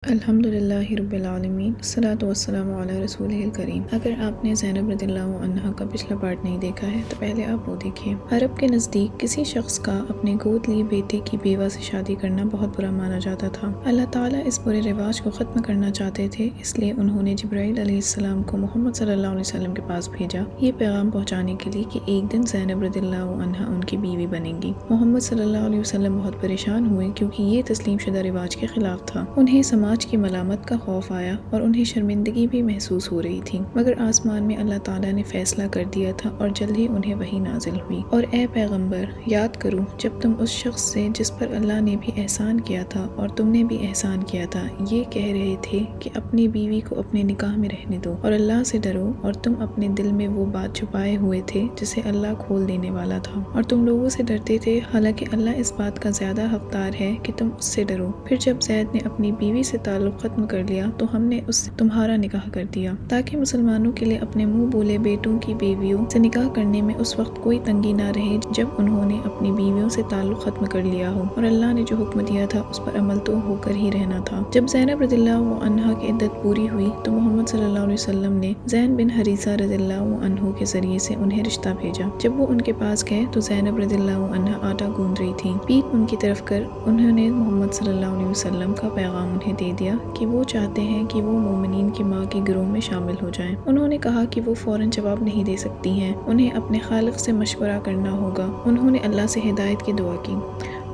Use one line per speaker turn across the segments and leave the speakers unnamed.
الحمدللہ رب العالمین، الصلاۃ والسلام علی رسولہ الکریم۔ اگر آپ نے زینب رضی اللہ عنہا کا پچھلا پارٹ نہیں دیکھا ہے تو پہلے آپ وہ دیکھیں۔ عرب کے نزدیک کسی شخص کا اپنے گود لیے بیٹے کی بیوہ سے شادی کرنا بہت برا مانا جاتا تھا۔ اللہ تعالیٰ اس برے رواج کو ختم کرنا چاہتے تھے، اس لیے انہوں نے جبرائیل علیہ السلام کو محمد صلی اللہ علیہ وسلم کے پاس بھیجا، یہ پیغام پہنچانے کے لیے کہ ایک دن زینب رضی اللہ عنہا ان کی بیوی بنیں گی۔ محمد صلی اللہ علیہ وسلم بہت پریشان ہوئے کیونکہ یہ تسلیم شدہ رواج کے خلاف تھا۔ انہیں سماج کی ملامت کا خوف آیا اور انہیں شرمندگی بھی محسوس ہو رہی تھی، مگر آسمان میں اللہ تعالیٰ نے فیصلہ کر دیا تھا اور جلد ہی انہیں وحی نازل ہوئی۔ اور اے پیغمبر، یاد کرو جب تم اس شخص سے جس پر اللہ نے بھی احسان کیا تھا اور تم نے بھی احسان کیا تھا یہ کہہ رہے تھے کہ اپنی بیوی کو اپنے نکاح میں رہنے دو اور اللہ سے ڈرو، اور تم اپنے دل میں وہ بات چھپائے ہوئے تھے جسے اللہ کھول دینے والا تھا، اور تم لوگوں سے ڈرتے تھے حالانکہ اللہ اس بات کا زیادہ حقدار ہے کہ تم اس سے ڈرو۔ پھر جب زید نے اپنی بیوی سے تعلق ختم کر لیا تو ہم نے اس سے تمہارا نکاح کر دیا تاکہ مسلمانوں کے لیے اپنے منہ بولے بیٹوں کی بیویوں سے نکاح کرنے میں اس وقت کوئی تنگی نہ رہے جب انہوں نے اپنی بیویوں سے تعلق ختم کر لیا ہو، اور اللہ نے جو حکم دیا تھا اس پر عمل تو ہو کر ہی رہنا تھا۔ جب زینب رضی اللہ عنہا کی عدت پوری ہوئی تو محمد صلی اللہ علیہ وسلم نے زین بن حریثہ رضی اللہ عنہ کے ذریعے سے انہیں رشتہ بھیجا۔ جب وہ ان کے پاس گئے تو زینب رضی اللہ عنہا آٹا گوندھ رہی تھی، پیٹھ ان کی طرف کر انہوں نے محمد صلی اللہ علیہ وسلم کا پیغام انہیں دے دیا کہ وہ چاہتے ہیں کہ وہ مومنین کی ماں کے گروہ میں شامل ہو جائیں۔ انہوں نے کہا کہ وہ فوراً جواب نہیں دے سکتی ہیں، انہیں اپنے خالق سے مشورہ کرنا ہوگا۔ انہوں نے اللہ سے ہدایت کی دعا کی۔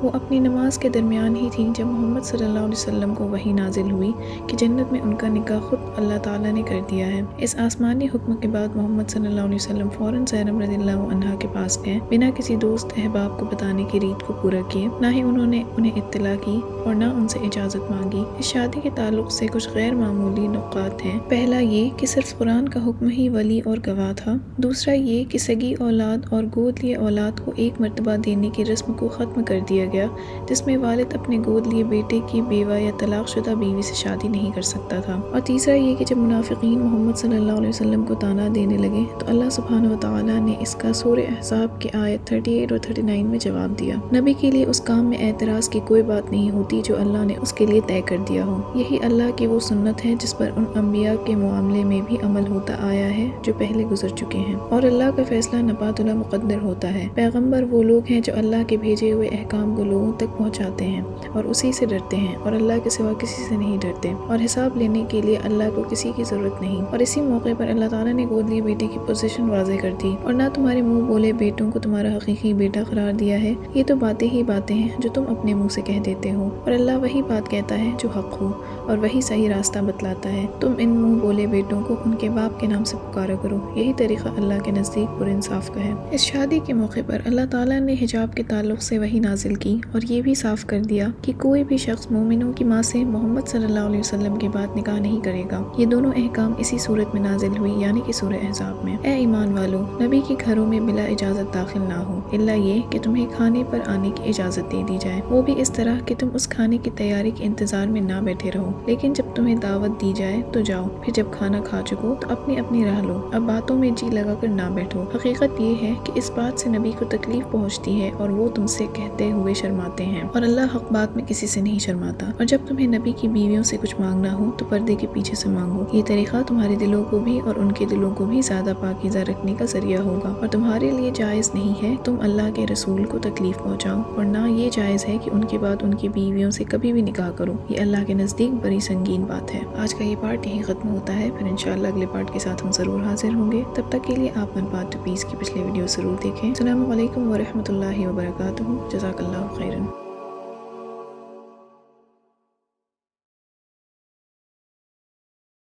وہ اپنی نماز کے درمیان ہی تھی جب محمد صلی اللہ علیہ وسلم کو وحی نازل ہوئی کہ جنت میں ان کا نکاح خود اللہ تعالیٰ نے کر دیا ہے۔ اس آسمانی حکم کے بعد محمد صلی اللہ علیہ وسلم فوراً زینب رضی اللہ عنہا کے پاس گئے، بنا کسی دوست احباب کو بتانے کی ریت کو پورا کیے، نہ ہی انہوں نے انہیں اطلاع کی اور نہ ان سے اجازت مانگی۔ اس شادی کے تعلق سے کچھ غیر معمولی نکات ہیں۔ پہلا یہ کہ صرف قرآن کا حکم ہی ولی اور گواہ تھا۔ دوسرا یہ کہ سگی اولاد اور گود لیے اولاد کو ایک مرتبہ دینے کی رسم کو ختم کر دیا گیا، جس میں والد اپنے گود لیے بیٹے کی بیوہ یا طلاق شدہ بیوی سے شادی نہیں کر سکتا تھا۔ اور تیسرا یہ کہ جب منافقین محمد صلی اللہ علیہ وسلم کو طعنہ دینے لگے تو اللہ سبحانہ وتعالیٰ نے اس کا سورہ احزاب کی آیت 38 اور 39 میں جواب دیا۔ نبی کے لیے اس کام میں اعتراض کی کوئی بات نہیں ہوتی جو اللہ نے اس کے لیے طے کر دیا ہو۔ یہی اللہ کی وہ سنت ہے جس پر ان انبیاء کے معاملے میں بھی عمل ہوتا آیا ہے جو پہلے گزر چکے ہیں، اور اللہ کا فیصلہ نبات اللہ مقدر ہوتا ہے۔ پیغمبر وہ لوگ ہیں جو اللہ کے بھیجے ہوئے احکام کو لوگوں تک پہنچاتے ہیں اور اسی سے ڈرتے ہیں، اور اللہ کے سوا کسی سے نہیں ڈرتے، اور حساب لینے کے لیے اللہ کو کسی کی ضرورت نہیں۔ اور اسی موقع پر اللہ تعالیٰ نے گود لیے بیٹے کی پوزیشن واضح کر دی، اور نہ تمہارے منہ بولے بیٹوں کو تمہارا حقیقی بیٹا قرار دیا ہے، یہ تو باتیں ہی باتیں ہیں جو تم اپنے منہ سے کہہ دیتے ہو، اور اللہ وہی بات کہتا ہے جو حق ہو اور وہی صحیح راستہ بتلاتا ہے۔ تم ان منہ بولے بیٹوں کو ان کے باپ کے نام سے پکارا کرو، یہی طریقہ اللہ کے نزدیک پر انصاف کا ہے۔ اس شادی کے موقع پر اللہ تعالیٰ نے حجاب کے تعلق سے وحی نازل کی اور یہ بھی صاف کر دیا کہ کوئی بھی شخص مومنوں کی ماں سے محمد صلی اللہ علیہ وسلم کے بعد نکاح نہیں کرے گا۔ یہ دونوں احکام اسی صورت میں نازل ہوئی، یعنی کہ سورہ احزاب میں۔ اے ایمان والو، نبی کے گھروں میں بلا اجازت داخل نہ ہو، الا یہ کہ تمہیں کھانے پر آنے کی اجازت دے دی جائے، وہ بھی اس طرح کہ تم اس کھانے کی تیاری کے انتظار میں نہ بیٹھے رہو، لیکن جب تمہیں دعوت دی جائے تو جاؤ، پھر جب کھانا کھا چکو تو اپنی اپنی راہ لو، اب باتوں میں جی لگا کر نہ بیٹھو۔ حقیقت یہ ہے کہ اس بات سے نبی کو تکلیف پہنچتی ہے اور وہ تم سے کہتے ہوئے شرماتے ہیں، اور اللہ حق بات میں کسی سے نہیں شرماتا۔ اور جب تمہیں نبی کی بیویوں سے کچھ مانگنا ہو تو پردے کے پیچھے سے مانگو، یہ طریقہ تمہارے دلوں کو بھی اور ان کے دلوں کو بھی زیادہ پاکیزہ رکھنے کا ذریعہ ہوگا، اور تمہارے لیے جائز نہیں ہے تم اللہ کے رسول کو تکلیف پہنچاؤ، اور نہ یہ جائز ہے کہ ان کے بعد ان کی بیویوں سے کبھی بھی نکاح کرو، یہ اللہ کے نزدیک بڑی سنگین بات ہے۔ آج کا یہ پارٹ یہیں ختم ہوتا ہے، پھر انشاءاللہ اگلے پارٹ کے ساتھ ہم ضرور حاضر ہوں گے۔ تب تک کے لیے آپ پارٹ 2 کی پچھلے ویڈیو ضرور دیکھیں۔ السلام علیکم ورحمۃ اللہ وبرکاتہ۔ جزاک اللہ خیرن۔